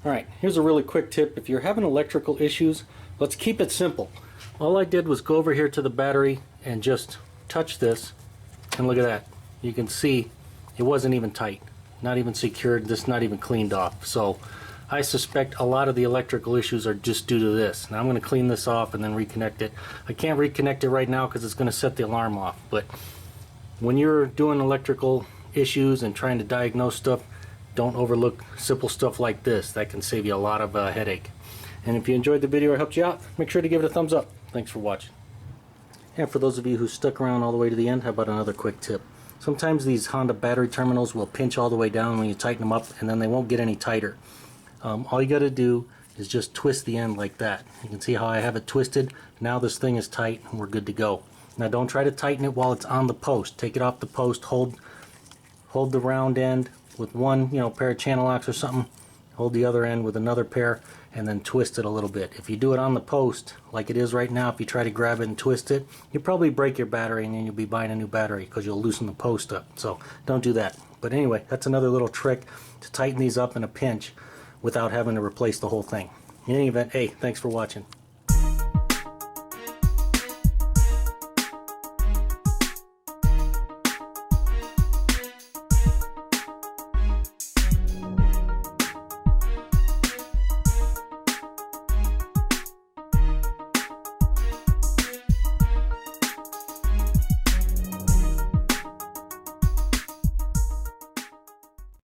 Alright, here's a really quick tip. If you're having electrical issues, let's keep it simple. All I did was go over here to the battery and just touch this, and look at that. You can see it wasn't even tight, not even secured, just not even cleaned off. So I suspect a lot of the electrical issues are just due to this. Now I'm going to clean this off and then reconnect it. I can't reconnect it right now because it's going to set the alarm off, but when you're doing electrical issues and trying to diagnose stuff, don't overlook simple stuff like this. That can save you a lot of headache. And if you enjoyed the video or helped you out, make sure to give it a thumbs up. Thanks for watching. And for those of you who stuck around all the way to the end, how about another quick tip? Sometimes these Honda battery terminals will pinch all the way down when you tighten them up, and then they won't get any tighter. All you got to do is just twist the end like that. You can see how I have it twisted. Now this thing is tight and we're good to go. Now don't try to tighten it while it's on the post. Take it off the post, hold the round end with one pair of channel locks or something, hold the other end with another pair, and then twist it a little bit. If you do it on the post like it is right now, if you try to grab it and twist it, you'll probably break your battery and then you'll be buying a new battery because you'll loosen the post up. So don't do that. But anyway, that's another little trick to tighten these up in a pinch without having to replace the whole thing. In any event, hey, thanks for watching.